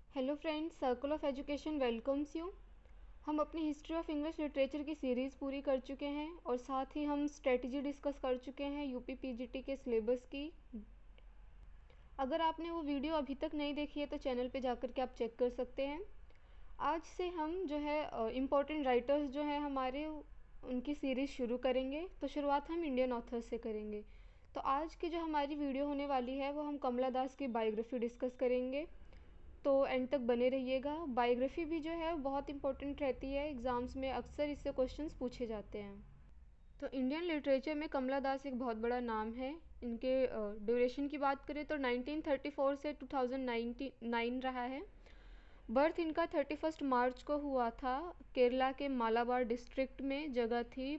Hello friends, circle of education welcomes you. हम अपनी history of English literature की series पूरी कर चुके हैं और साथ ही हम स्ट्रेटजी डिस्कस कर चुके हैं यूपी पीजीटी के सिलेबस की। अगर आपने वो वीडियो अभी तक नहीं देखी है तो चैनल पे जाकर के आप चेक कर सकते हैं। आज से हम जो है इम्पोर्टेंट राइटर्स जो हैं हमारे, उनकी सीरीज़ शुरू करेंगे। तो शुरुआत हम इंडियन ऑथर्स से करेंगे। तो आज की जो हमारी वीडियो होने वाली है वो हम कमला दास की बायोग्राफी डिस्कस करेंगे। तो एंड तक बने रहिएगा। बायोग्राफी भी जो है बहुत इंपॉर्टेंट रहती है, एग्ज़ाम्स में अक्सर इससे क्वेश्चंस पूछे जाते हैं। तो इंडियन लिटरेचर में कमला दास एक बहुत बड़ा नाम है। इनके ड्यूरेशन की बात करें तो 1934 से 2009 रहा है। बर्थ इनका 31 मार्च को हुआ था। केरला के मालाबार डिस्ट्रिक्ट में जगह थी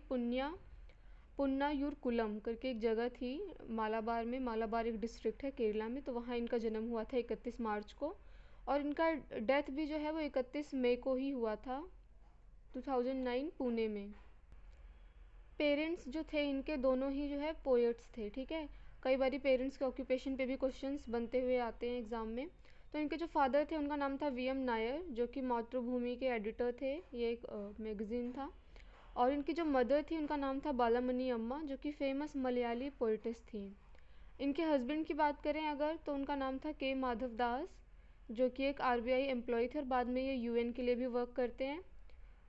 पुन्नायुरकुलम करके एक जगह थी मालाबार में। मालाबार एक डिस्ट्रिक्ट है केरला में, तो वहाँ इनका जन्म हुआ था 31 मार्च को। और इनका डेथ भी जो है वो 31 मई को ही हुआ था 2009 पुणे में। पेरेंट्स जो थे इनके दोनों ही जो है पोएट्स थे, ठीक है। कई बार पेरेंट्स के ऑक्यूपेशन पे भी क्वेश्चंस बनते हुए आते हैं एग्ज़ाम में। तो इनके जो फादर थे उनका नाम था वीएम नायर, जो कि मातृभूमि के एडिटर थे, ये एक मैगज़ीन था। और इनकी जो मदर थी उनका नाम था बालामणि अम्मा, जो कि फेमस मलयाली पोइटिस थी। इनके हस्बैंड की बात करें अगर, तो उनका नाम था के माधव दास, जो कि एक आरबीआई एम्प्लॉय थे और बाद में ये यूएन के लिए भी वर्क करते हैं।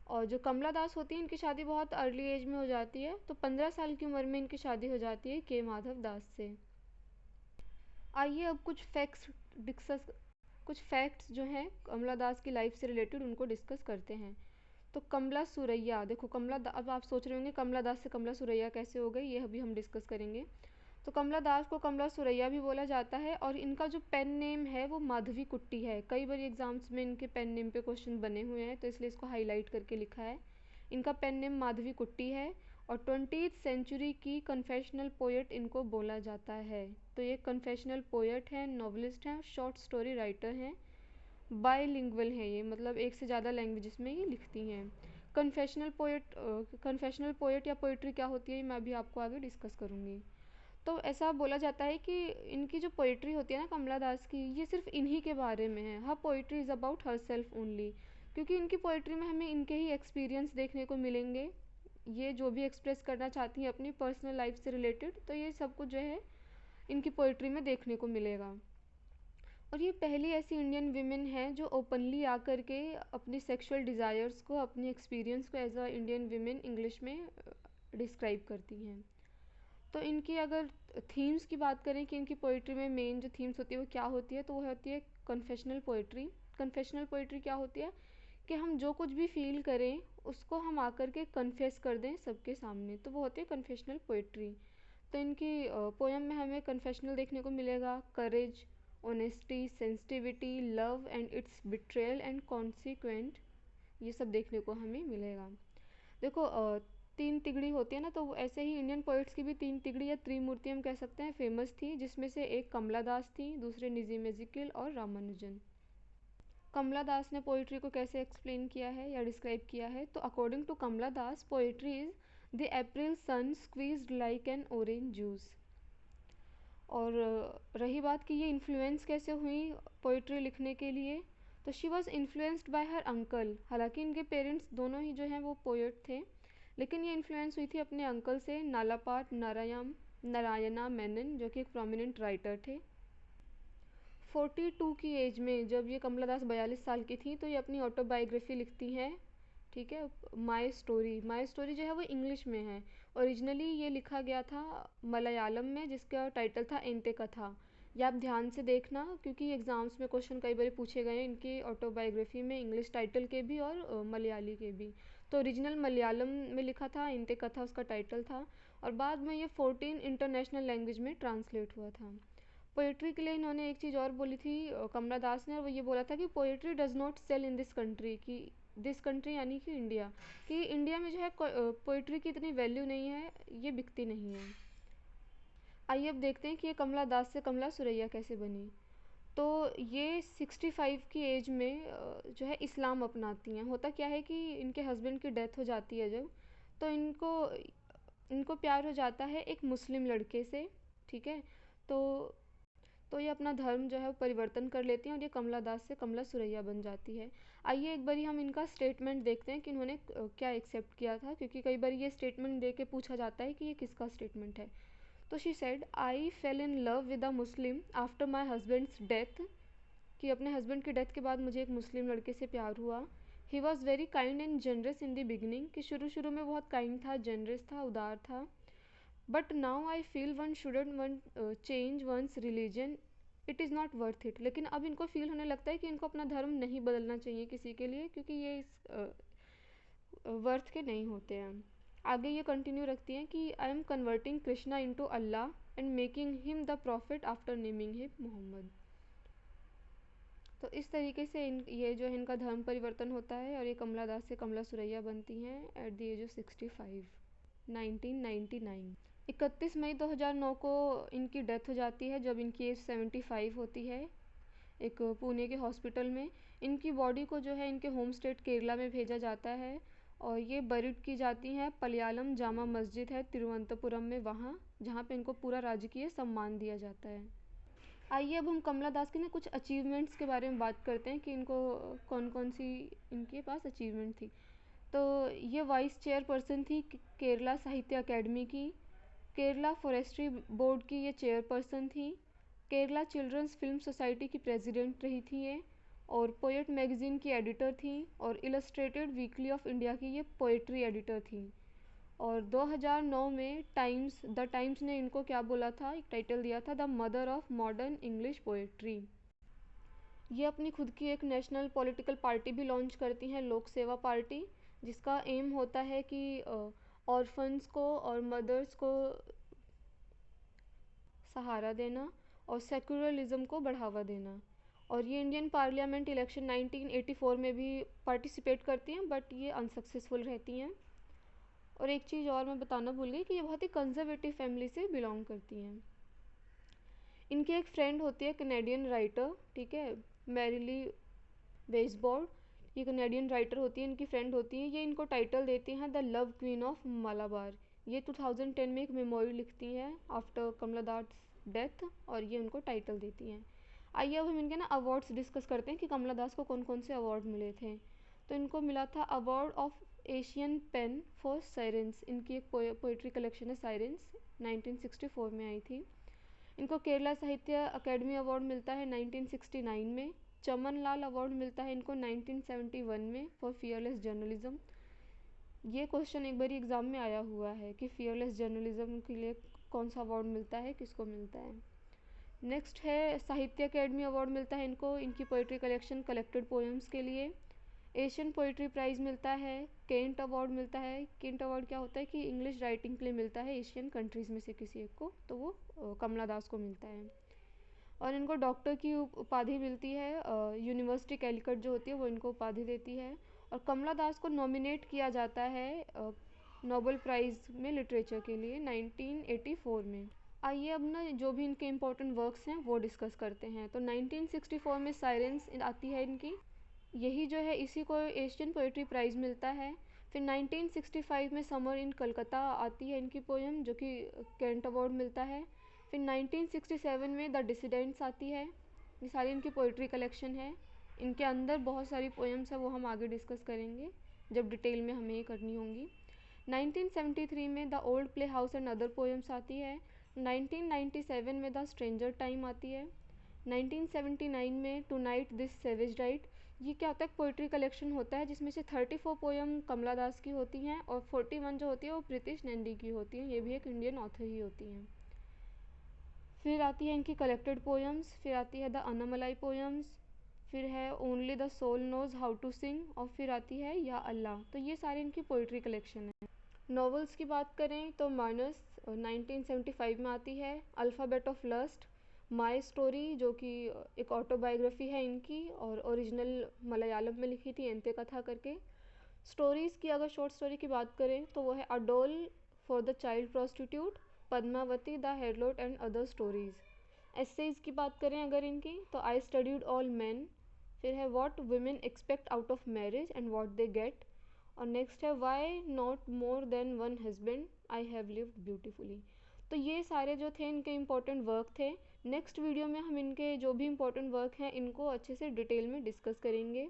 और जो कमला दास होती है इनकी शादी बहुत अर्ली एज में हो जाती है, तो 15 साल की उम्र में इनकी शादी हो जाती है के माधव दास से। आइए अब कुछ फैक्ट्स जो हैं कमला दास की लाइफ से रिलेटेड उनको डिस्कस करते हैं। तो कमला सुरैया, देखो अब आप सोच रहे होंगे कमला दास से कमला सुरैया कैसे हो गई, ये अभी हम डिस्कस करेंगे। तो कमला दास को कमला सुरैया भी बोला जाता है और इनका जो पेन नेम है वो माधवी कुट्टी है। कई बार एग्जाम्स में इनके पेन नेम पे क्वेश्चन बने हुए हैं, तो इसलिए इसको हाईलाइट करके लिखा है। इनका पेन नेम माधवी कुट्टी है और 20th सेंचुरी की कन्फेशनल पोएट इनको बोला जाता है। तो ये कन्फेशनल पोएट हैं, नॉवलिस्ट हैं, शॉर्ट स्टोरी राइटर हैं, बायलिंगुअल है ये, मतलब एक से ज़्यादा लैंग्वेजेस में ये लिखती हैं। कन्फेशनल पोएट या पोइट्री क्या होती है मैं अभी आपको आगे डिस्कस करूँगी। तो ऐसा बोला जाता है कि इनकी जो पोइट्री होती है ना कमला दास की, ये सिर्फ इन्हीं के बारे में है। Her poetry is about herself only, क्योंकि इनकी पोइट्री में हमें इनके ही एक्सपीरियंस देखने को मिलेंगे। ये जो भी एक्सप्रेस करना चाहती हैं अपनी पर्सनल लाइफ से रिलेटेड, तो ये सब कुछ जो है इनकी पोइट्री में देखने को मिलेगा। और ये पहली ऐसी इंडियन वीमेन है जो ओपनली आकर के अपनी सेक्सुअल डिज़ायर्स को, अपनी एक्सपीरियंस को as a Indian women English में डिस्क्राइब करती हैं। तो इनकी अगर थीम्स की बात करें कि इनकी पोइट्री में मेन जो थीम्स होती है वो क्या होती है, तो वो होती है कन्फेशनल पोइट्री। कन्फेशनल पोइट्री क्या होती है कि हम जो कुछ भी फील करें उसको हम आकर के कन्फेस कर दें सबके सामने, तो वो होती है कन्फेशनल पोइट्री। तो इनकी पोएम में हमें कन्फेशनल देखने को मिलेगा, courage, honesty, sensitivity, love and its betrayal and consequent, ये सब देखने को हमें मिलेगा। देखो तीन तिगड़ी होती है ना, तो ऐसे ही इंडियन पोइट्स की भी तीन तिगड़ी या त्रिमूर्ति हम कह सकते हैं फेमस थी, जिसमें से एक कमला दास थी, दूसरे नजीम एजिकिल और रामानुजन। कमला दास ने पोइट्री को कैसे एक्सप्लेन किया है या डिस्क्राइब किया है, तो according to Kamala Das poetry is the April sun squeezed like an orange juice. और रही बात कि ये इन्फ्लुएंस कैसे हुई पोइट्री लिखने के लिए, तो she was influenced by her uncle. हालांकि इनके पेरेंट्स दोनों ही जो हैं वो पोएट थे, लेकिन ये इन्फ्लुएंस हुई थी अपने अंकल से, नालापाट नारायणा मेनन, जो कि एक प्रोमिनेंट राइटर थे। 42 की एज में, जब ये कमला दास 42 साल की थी, तो ये अपनी ऑटोबायोग्राफी लिखती हैं, ठीक है। माई स्टोरी जो है वो इंग्लिश में है। ओरिजिनली ये लिखा गया था मलयालम में, जिसका टाइटल था एंते कथा। ये आप ध्यान से देखना, क्योंकि एग्ज़ाम्स में क्वेश्चन कई बार पूछे गए हैं इनकी ऑटोबायोग्राफी में, इंग्लिश टाइटल के भी और मलयाली के भी। तो ओरिजिनल मलयालम में लिखा था, एंते कथा उसका टाइटल था, और बाद में ये 14 इंटरनेशनल लैंग्वेज में ट्रांसलेट हुआ था। पोइट्री के लिए इन्होंने एक चीज़ और बोली थी कमला दास ने, और वो ये बोला था कि poetry does not sell in this country, कि दिस कंट्री यानी कि इंडिया, कि इंडिया में जो है पोइट्री की इतनी वैल्यू नहीं है, ये बिकती नहीं है। आइए अब देखते हैं कि ये कमला दास से कमला सुरैया कैसे बनी। तो ये 65 की एज में जो है इस्लाम अपनाती हैं। होता क्या है कि इनके हस्बैंड की डेथ हो जाती है जब, तो इनको इनको प्यार हो जाता है एक मुस्लिम लड़के से, ठीक है। तो तो ये अपना धर्म जो है वो परिवर्तन कर लेती हैं और ये कमला दास से कमला सुरैया बन जाती है। आइए एक बारी हम इनका स्टेटमेंट देखते हैं कि इन्होंने क्या एक्सेप्ट किया था, क्योंकि कई बार ये स्टेटमेंट दे के पूछा जाता है कि ये किसका स्टेटमेंट है। तो she said, I fell in love with a Muslim after my husband's death, कि अपने हस्बैंड की डेथ के बाद मुझे एक मुस्लिम लड़के से प्यार हुआ। He was very kind and generous in the beginning, कि शुरू शुरू में बहुत काइंड था, जनरस था, उदार था। But now I feel one shouldn't one change one's religion, it is not worth it. लेकिन अब इनको फील होने लगता है कि इनको अपना धर्म नहीं बदलना चाहिए किसी के लिए, क्योंकि ये इस वर्थ के नहीं होते हैं। आगे ये कंटिन्यू रखती हैं कि I am converting Krishna into Allah and making him the prophet after naming him Mohammad. तो इस तरीके से ये जो है इनका धर्म परिवर्तन होता है और ये कमला दास से कमला सुरैया बनती हैं एट द एज ऑफ 65, 1999। 31 मई 2009 को इनकी डेथ हो जाती है जब इनकी एज 75 होती है, एक पुणे के हॉस्पिटल में। इनकी बॉडी को जो है इनके होम स्टेट केरला में भेजा जाता है और ये बरिड की जाती हैं पलियालम जामा मस्जिद है तिरुवनंतपुरम में, वहाँ जहाँ पे इनको पूरा राजकीय सम्मान दिया जाता है। आइए अब हम कमला दास के ना कुछ अचीवमेंट्स के बारे में बात करते हैं कि इनको कौन कौन सी इनके पास अचीवमेंट थी। तो ये वाइस चेयरपर्सन थी केरला साहित्य अकेडमी की, केरला फॉरेस्ट्री बोर्ड की ये चेयरपर्सन थी, केरला चिल्ड्रंस फिल्म सोसाइटी की प्रेसिडेंट रही थी ये, और पोएट मैगज़ीन की एडिटर थी, और इलस्ट्रेटेड वीकली ऑफ इंडिया की ये पोएट्री एडिटर थी। और 2009 में द टाइम्स ने इनको क्या बोला था, एक टाइटल दिया था, the mother of modern English poetry. ये अपनी खुद की एक नेशनल पॉलिटिकल पार्टी भी लॉन्च करती हैं, लोक सेवा पार्टी, जिसका एम होता है कि ऑर्फन्स को और मदर्स को सहारा देना और सेक्युलरिज्म को बढ़ावा देना। और ये इंडियन पार्लियामेंट इलेक्शन 1984 में भी पार्टिसिपेट करती हैं, बट ये अनसक्सेसफुल रहती हैं। और एक चीज़ और मैं बताना भूल गई कि ये बहुत ही कंजर्वेटिव फैमिली से बिलोंग करती हैं। इनकी एक फ्रेंड होती है कनेडियन राइटर, ठीक है, मैरिली वेसबोर्ड, ये कनेडियन राइटर होती है, इनकी फ्रेंड होती है। ये इनको टाइटल देती हैं the love queen of Malabar. ये 2010 में एक मेमोरी लिखती हैं आफ्टर कमला दास डेथ, और ये उनको टाइटल देती हैं। आइए अब हम इनके ना अवार्ड्स डिस्कस करते हैं कि कमला दास को कौन कौन से अवार्ड मिले थे। तो इनको मिला था award of Asian PEN for sirens, इनकी एक पोइट्री कलेक्शन है साइरेंस, 1964 में आई थी। इनको केरला साहित्य अकेडमी अवार्ड मिलता है 1969 में। चमन लाल अवार्ड मिलता है इनको 1971 में फॉर फियरलेस जर्नलिज्म। ये क्वेश्चन एक बार एग्ज़ाम में आया हुआ है कि फियरलेस जर्नलिज्म के लिए कौन सा अवार्ड मिलता है, किसको मिलता है। नेक्स्ट है साहित्य अकेडमी अवार्ड मिलता है इनको इनकी पोइट्री कलेक्शन कलेक्टेड पोएम्स के लिए। एशियन पोइट्री प्राइज़ मिलता है, केंट अवार्ड मिलता है। केंट अवार्ड क्या होता है कि इंग्लिश राइटिंग के लिए मिलता है एशियन कंट्रीज़ में से किसी एक को, तो वो कमला दास को मिलता है। और इनको डॉक्टर की उपाधि मिलती है, यूनिवर्सिटी कैलिकट जो होती है वो इनको उपाधि देती है। और कमला दास को नॉमिनेट किया जाता है नोबेल प्राइज़ में लिटरेचर के लिए 1984 में। आइए अब ना जो भी इनके इम्पोर्टेंट वर्क्स हैं वो डिस्कस करते हैं। तो 1964 में साइरेंस आती है इनकी, यही जो है इसी को एशियन पोएट्री प्राइज़ मिलता है। फिर 1965 में समर इन कलकत्ता आती है इनकी पोएम, जो कि केंट अवार्ड मिलता है। फिर 1967 में द डिसिडेंट्स आती है, ये सारी इनकी पोइट्री कलेक्शन है। इनके अंदर बहुत सारी पोएम्स है, वो हम आगे डिस्कस करेंगे जब डिटेल में हमें ये करनी होंगी। 1973 में the old play house and other poems आती है। 1997 में द स्ट्रेंजर टाइम आती है। 1979 में tonight this savage rite, ये क्या होता है, पोइट्री कलेक्शन होता है जिसमें से 34 पोएम कमला दास की होती हैं और 41 जो होती है वो प्रीतिश नंदी की होती हैं, ये भी एक इंडियन ऑथर ही होती हैं। फिर आती है इनकी कलेक्टेड पोएम्स, फिर आती है द अनामलाई पोएम्स, फिर है only the soul knows how to sing, और फिर आती है या अल्लाह। तो ये सारी इनकी पोइट्री कलेक्शन है। नॉवेल्स की बात करें तो मानस 1975 में आती है, alphabet of lust, my story जो कि एक ऑटोबायोग्राफी है इनकी और ओरिजिनल मलयालम में लिखी थी, एंते कथा करके। स्टोरीज़ की अगर शॉर्ट स्टोरी की बात करें तो वो है a doll for the child prostitute, Padmavati the harlot and other stories. Essays की बात करें अगर इनकी तो आई स्टडीड ऑल मैन, फिर है what women expect out of marriage and what they get, और नेक्स्ट है why not more than one husband, I have lived beautifully. तो ये सारे जो थे इनके इम्पोर्टेंट वर्क थे। नेक्स्ट वीडियो में हम इनके जो भी इम्पोर्टेंट वर्क हैं इनको अच्छे से डिटेल में डिस्कस करेंगे।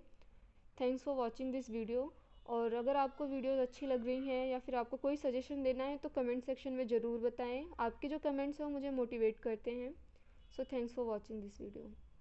Thanks for watching this video. और अगर आपको वीडियोस अच्छी लग रही हैं या फिर आपको कोई सजेशन देना है तो कमेंट सेक्शन में ज़रूर बताएं। आपके जो कमेंट्स हैं वो मुझे मोटिवेट करते हैं। So thanks for watching this video.